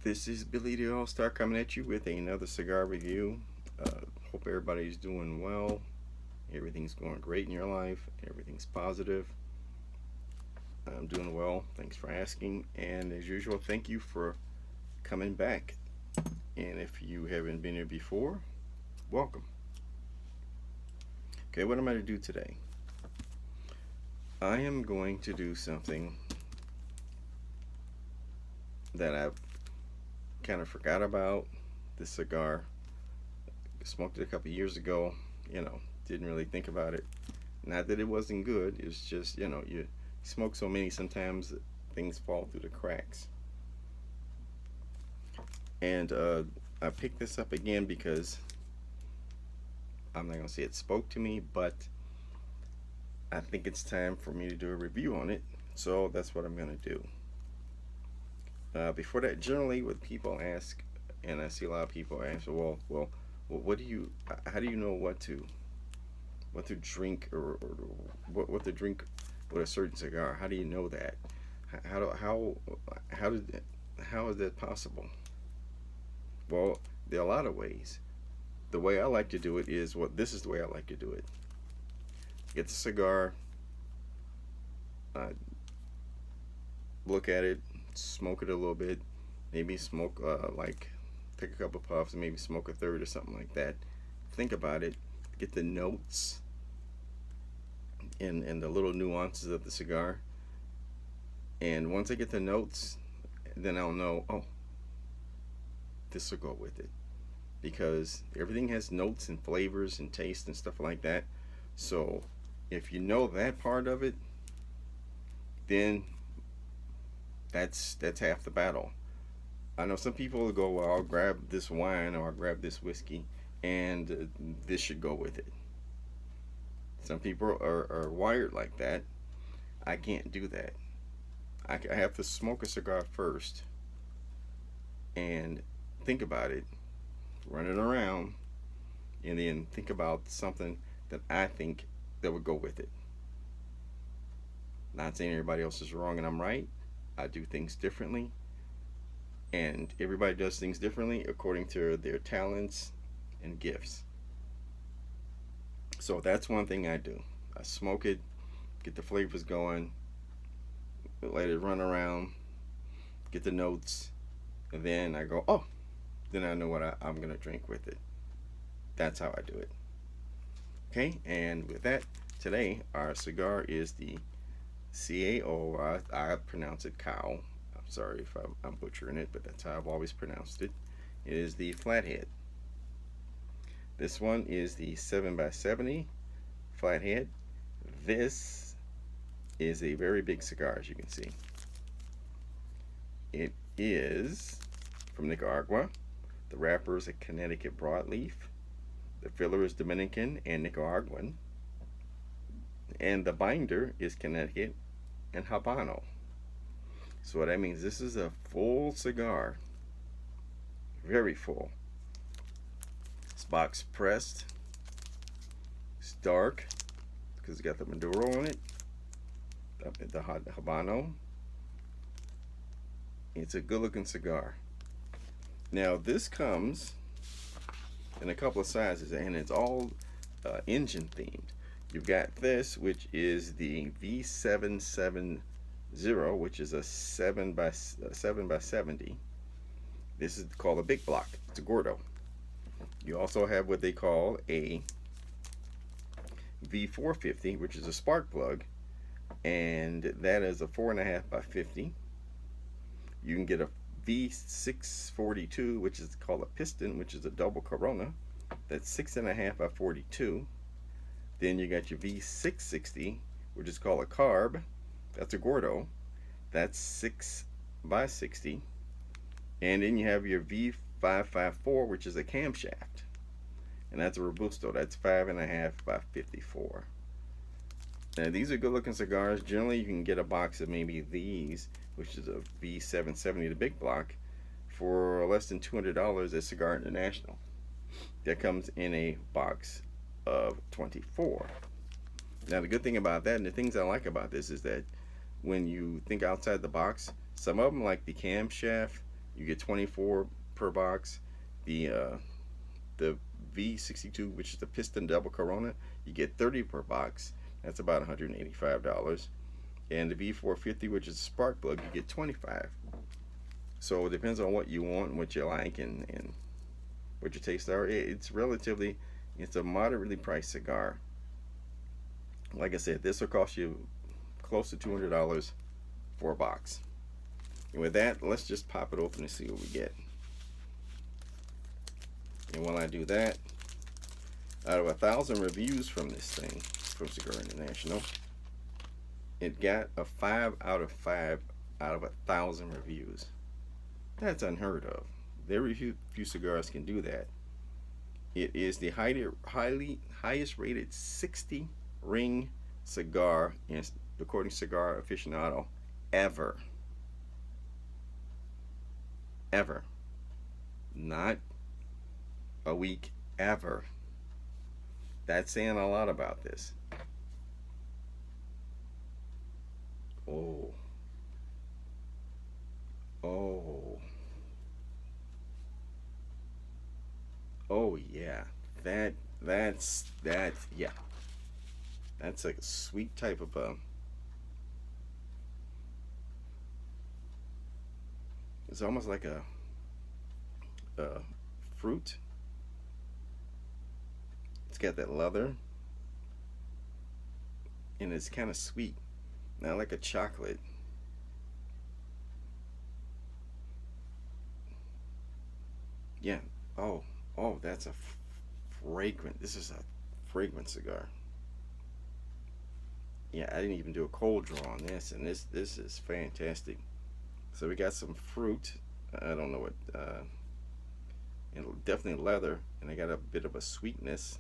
This is Billy the All Star coming at you with another cigar review. Hope everybody's doing well. Everything's going great in your life. Everything's positive. I'm doing well. Thanks for asking. And as usual, thank you for coming back. And if you haven't been here before, welcome. Okay, what am I going to do today? I am going to do something that I've kind of forgot about. This cigar, smoked it a couple years ago, didn't really think about it. Not that it wasn't good, it's just, you smoke so many, sometimes things fall through the cracks. And I picked this up again because I'm not going to say it spoke to me, but I think it's time for me to do a review on it. So that's what I'm going to do. Before that, generally what people ask, and I see a lot of people ask, well, what do you, how do you know what to drink or what to drink with a certain cigar? How do you know that? How is that possible? Well, there are a lot of ways. The way I like to do it is this is the way I like to do it. Get the cigar, look at it, smoke it a little bit, maybe smoke take a couple puffs and maybe smoke a third or something like that. Think about it, get the notes and the little nuances of the cigar, and once I get the notes, then I'll know, oh, this will go with it, because everything has notes and flavors and taste and stuff like that. So if you know that part of it, then that's half the battle. I know some people will go, well, I'll grab this wine or I'll grab this whiskey and this should go with it. Some people are wired like that. I can't do that. I have to smoke a cigar first and think about it, run it around, and then think about something that I think that would go with it. Not saying everybody else is wrong and I'm right. I do things differently, and everybody does things differently according to their talents and gifts. So that's one thing I do. I smoke it, get the flavors going, let it run around, get the notes, and then I go, oh, then I know what I'm going to drink with it. That's how I do it. Okay, and with that, today our cigar is the CAO. I pronounce it CAO. I'm sorry if I'm butchering it, but that's how I've always pronounced it. It is the FlatHead. This one is the 7x70 FlatHead. This is a very big cigar, as you can see. It is from Nicaragua. The wrapper is a Connecticut Broadleaf. The filler is Dominican and Nicaraguan. And the binder is Connecticut and Habano. So what that means, this is a full cigar. Very full. This box pressed. It's dark because it's got the Maduro on it. The Habano. It's a good looking cigar. Now this comes in a couple of sizes and it's all engine themed. You've got this, which is the V770, which is a 7x70. This is called a big block. It's a Gordo. You also have what they call a V450, which is a spark plug, and that is a 4.5x50. You can get a V642, which is called a piston, which is a double Corona. That's 6.5x42. Then you got your V660, which is called a carb. That's a Gordo. That's 6x60. And then you have your V554, which is a camshaft. And that's a Robusto. That's 5.5x54. Now these are good looking cigars. Generally you can get a box of maybe these, which is a V770, the big block, for less than $200 at Cigar International. That comes in a box of 24. Now the good thing about that, and the things I like about this, is that when you think outside the box, some of them, like the camshaft, You get 24 per box. The V62, which is the piston double Corona, you get 30 per box. That's about $185. And the V450, which is a spark plug, you get 25. So it depends on what you want and what you like and what your tastes are. It's a moderately priced cigar. Like I said, this will cost you close to $200 for a box. And with that, let's just pop it open and see what we get. And while I do that, out of 1,000 reviews from this thing, from Cigar International, it got a 5 out of 5 out of 1,000 reviews. That's unheard of. Very few cigars can do that. It is the highest rated 60 ring cigar, according to Cigar Aficionado, ever. Ever. Not a week, ever. That's saying a lot about this. Oh. Oh. Oh yeah. That's yeah. That's like a sweet type of it's almost like a fruit. It's got that leather, and it's kind of sweet, not like a chocolate. Yeah. Oh, that's a fragrant. This is a fragrant cigar. Yeah, I didn't even do a cold draw on this, and this is fantastic. So we got some fruit. I don't know what, and definitely leather, and I got a bit of a sweetness.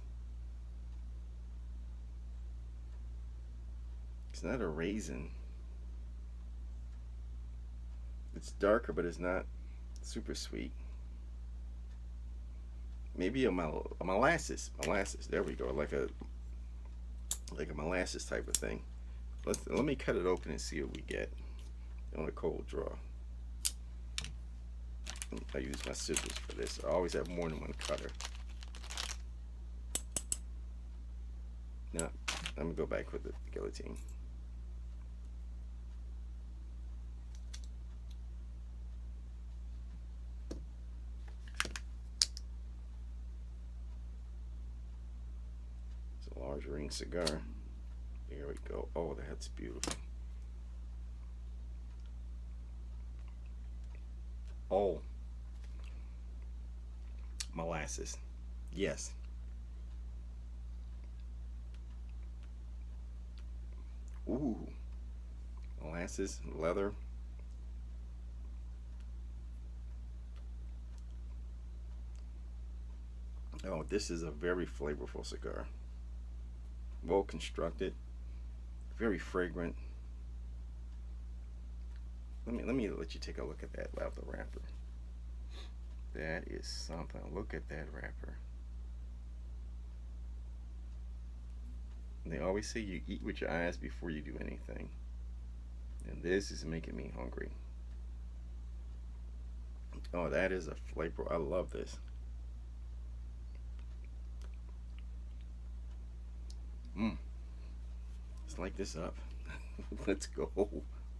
It's not a raisin. It's darker, but it's not super sweet. Maybe a molasses. There we go. Like a molasses type of thing. Let me cut it open and see what we get on a cold draw. I use my scissors for this. I always have more than one cutter. Now, let me go back with the guillotine. It's a large ring cigar. There we go. Oh, that's beautiful. Oh, molasses. Yes. Ooh, molasses, leather. Oh, this is a very flavorful cigar. Well constructed, very fragrant. Let me let you take a look at that leather wrapper. That is something. Look at that wrapper. They always say you eat with your eyes before you do anything. And this is making me hungry. Oh, that is a flavor. I love this. Let's light this up. Let's go.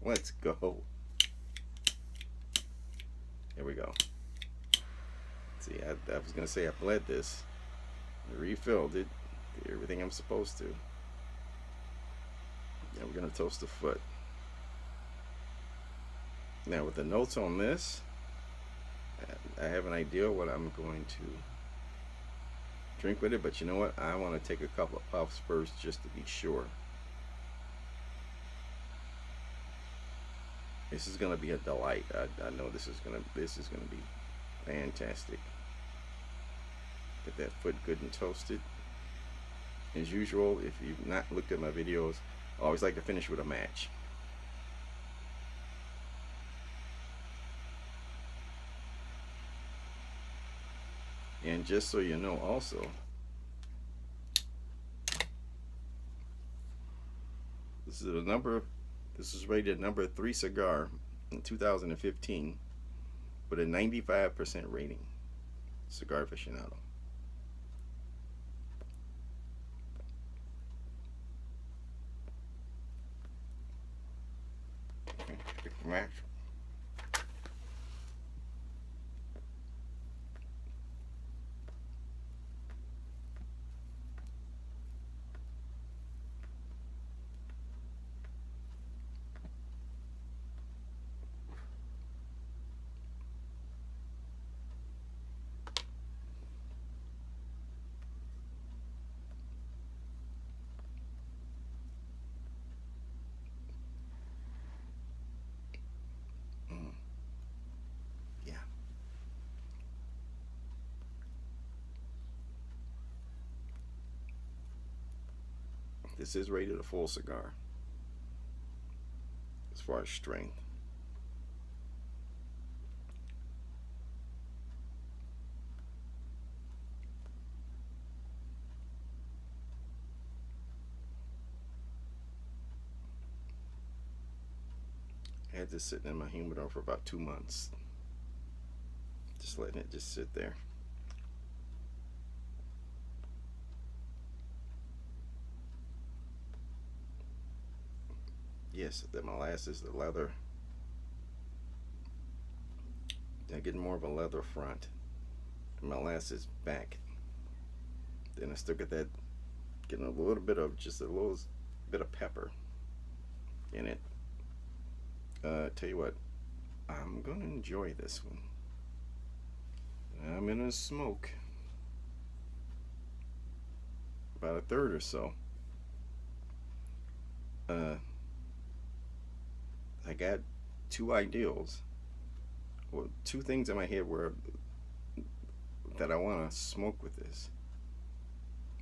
Let's go. There we go. See, I was going to say I bled this. I refilled it. Did everything I'm supposed to. Now we're going to toast the foot. Now with the notes on this, I have an idea what I'm going to drink with it, but you know what? I want to take a couple of puffs first just to be sure. This is gonna be a delight. I know this is gonna be fantastic. Get that foot good and toasted. As usual, if you've not looked at my videos, I always like to finish with a match. And just so you know also, this is rated number 3 cigar in 2015 with a 95% rating. Cigar aficionado. Okay. Mm, yeah. This is rated a full cigar as far as strength. I had this sitting in my humidor for about 2 months. Just letting it just sit there. Yes, the molasses, the leather. They're getting more of a leather front. The molasses back. Then I still get that, getting a little bit of, just a little bit of pepper in it. Tell you what, I'm gonna enjoy this one. I'm gonna smoke about a third or so. Uh, I got two ideals, well, two things in my head where that I want to smoke with this.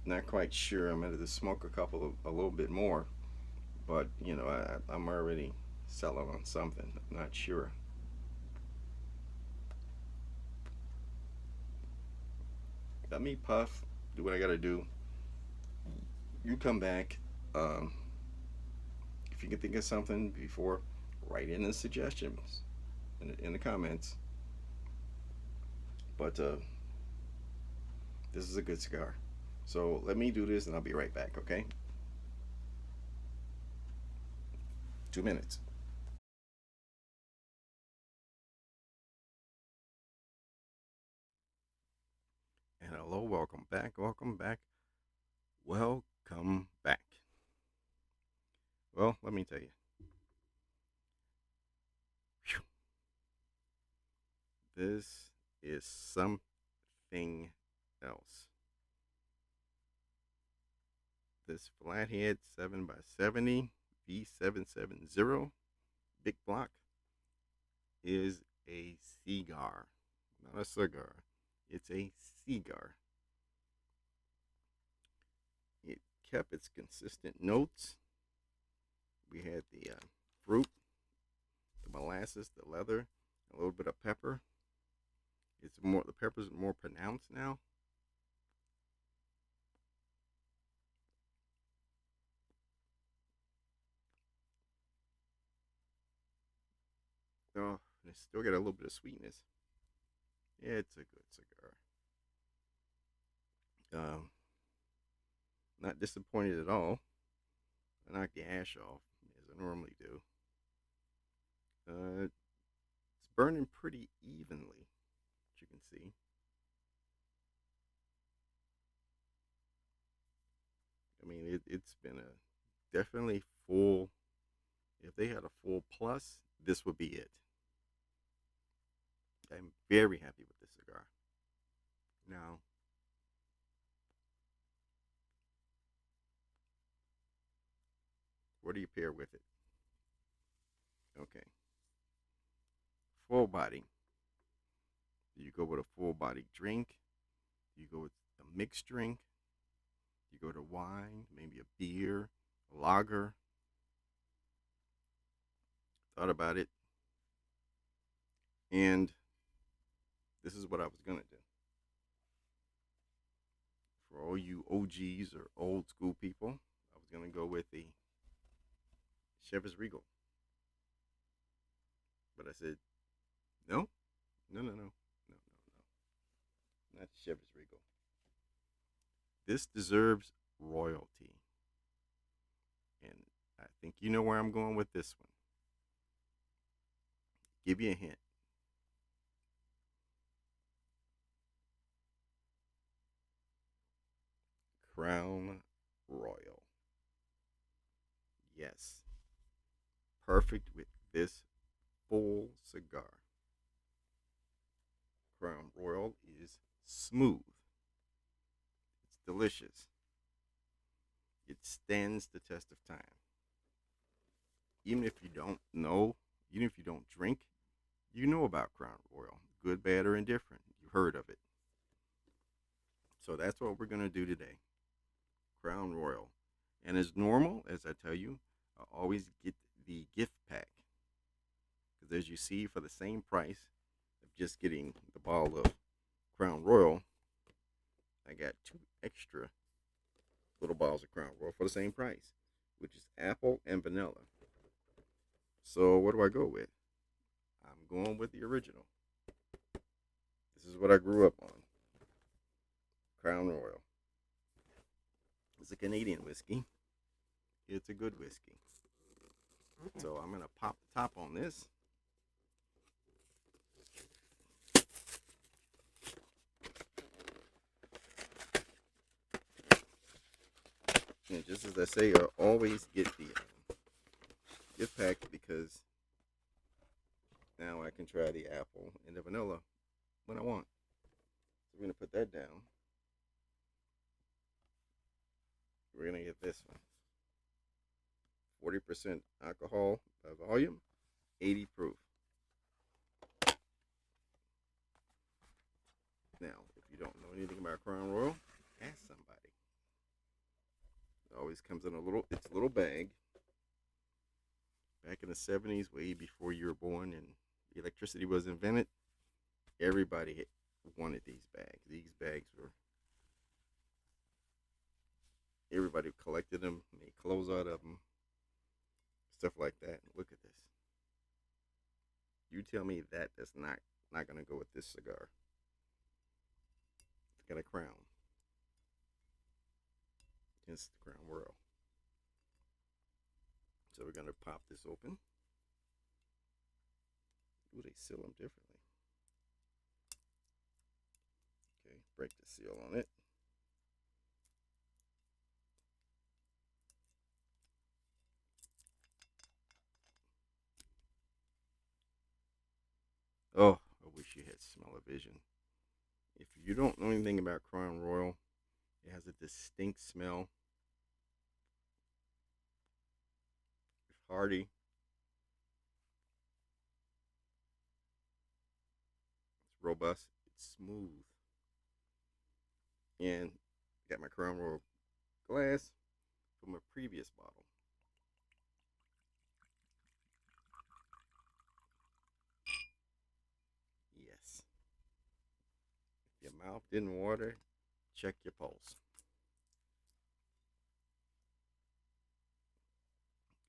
Not quite sure. I'm gonna smoke a little bit more, but I'm already selling on something. I'm not sure. Let me puff, do what I gotta do. You come back. Um, if you can think of something before, write in the suggestions in the comments. But this is a good cigar. So let me do this and I'll be right back, okay? 2 minutes. And hello, welcome back, welcome back, welcome back. Well, let me tell you, whew, this is something else. This FlatHead 7x70 V770 big block is a cigar, not a cigar. It's a cigar. It kept its consistent notes. We had the fruit, the molasses, the leather, a little bit of pepper. It's more, the pepper's more pronounced now. Oh, and it's still got a little bit of sweetness. Yeah, it's a good cigar. Um, Not disappointed at all. I knocked the ash off as I normally do. It's burning pretty evenly, as you can see. I mean, it's been a definitely full. If they had a full plus, this would be it. I'm very happy with this cigar. Now, what do you pair with it? Okay, full body. Do you go with a full body drink? Do you go with a mixed drink? Do you go to wine, maybe a beer, a lager? Thought about it, and this is what I was gonna do. For all you OGs or old school people, I was gonna go with the Chivas Regal, but I said no, no, Chevrolet's Regal. This deserves royalty. And I think you know where I'm going with this one. Give you a hint. Crown Royal. Yes. Perfect with this full cigar. Crown Royal is smooth. It's delicious. It stands the test of time. Even if you don't know, even if you don't drink, you know about Crown Royal. Good, bad, or indifferent. You've heard of it. So that's what we're going to do today. Crown Royal. And as normal, as I tell you, I always get the gift pack. Because as you see, for the same price of just getting the bottle of Crown Royal, I got 2 extra little bottles of Crown Royal for the same price, which is apple and vanilla. So what do I go with? I'm going with the original. This is what I grew up on. Crown Royal. It's a Canadian whiskey. It's a good whiskey. So I'm going to pop the top on this. And just as I say, I always get the gift pack because now I can try the apple and the vanilla when I want. So we're going to put that down. We're going to get this one. 40% alcohol by volume, 80 proof. Now, if you don't know anything about Crown Royal, ask somebody. It always comes in it's a little bag. Back in the 70s, way before you were born and electricity was invented, everybody wanted these bags. These bags were, everybody collected them, made clothes out of them, stuff like that. Look at this. You tell me that that's not going to go with this cigar. It's got a crown. It's the Crown Royal. So we're going to pop this open. Ooh, they seal them differently. Okay, break the seal on it. Oh, I wish you had smell-o-vision. If you don't know anything about Crown Royal, it has a distinct smell. It's hearty. It's robust. It's smooth. And I got my Crown Royal glass from a previous bottle. Yes. If your mouth didn't water, check your pulse.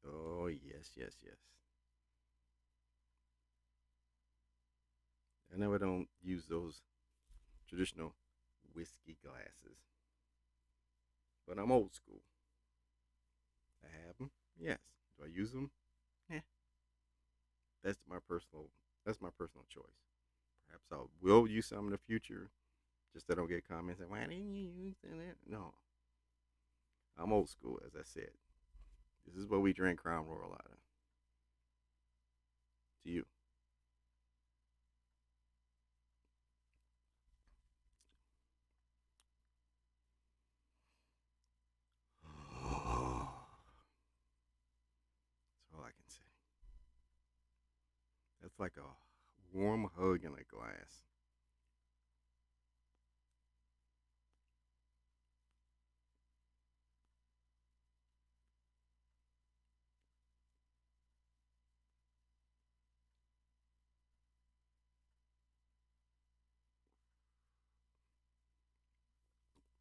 Oh, yes, yes, yes. I know I don't use those traditional whiskey glasses, but I'm old school. I have them, yes. Do I use them? Yeah. That's my personal. That's my personal choice. Perhaps I will use some in the future, just so I don't get comments and why didn't you use that? No, I'm old school, as I said. This is what we drink Crown Royal out of. To you. That's all I can say. That's like a warm hug in a glass.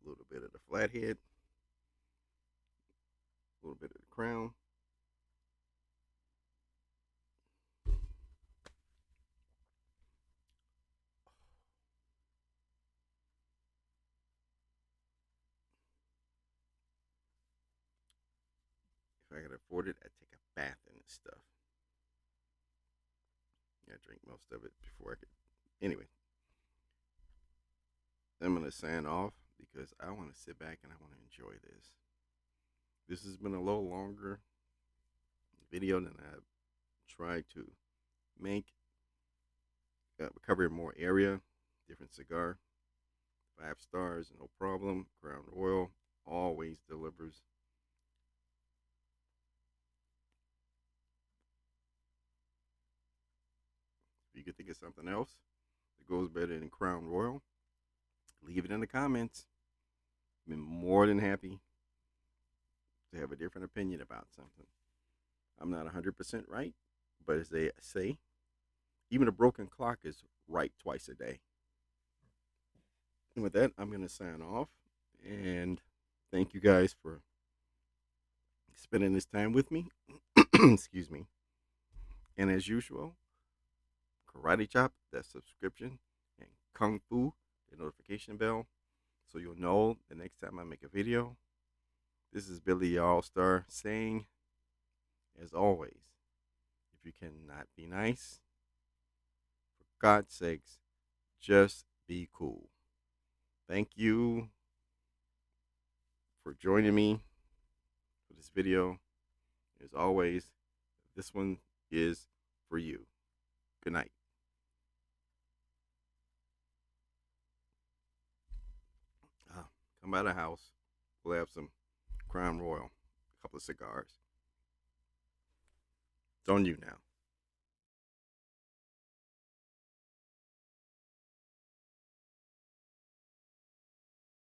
A little bit of the flathead, a little bit of the crown. If I could afford it, I'd take a bath in this stuff. I drink most of it before I could. Anyway, I'm going to sign off because I want to sit back and I want to enjoy this. This has been a little longer video than I've tried to make. Covering more area, different cigar, 5 stars, no problem. Crown Royal always delivers. If you could think of something else that goes better than Crown Royal, leave it in the comments. I've been more than happy to have a different opinion about something. I'm not 100% right, but as they say, even a broken clock is right twice a day. And with that, I'm going to sign off. And thank you guys for spending this time with me. Excuse me. And as usual, karate chop, that subscription, and kung fu, the notification bell, so you'll know the next time I make a video. This is Billy All-Star saying, as always, if you cannot be nice, for God's sakes, just be cool. Thank you for joining me for this video. As always, this one is for you. Good night. Come by the house. We'll have some Crown Royal, a couple of cigars. It's on you now.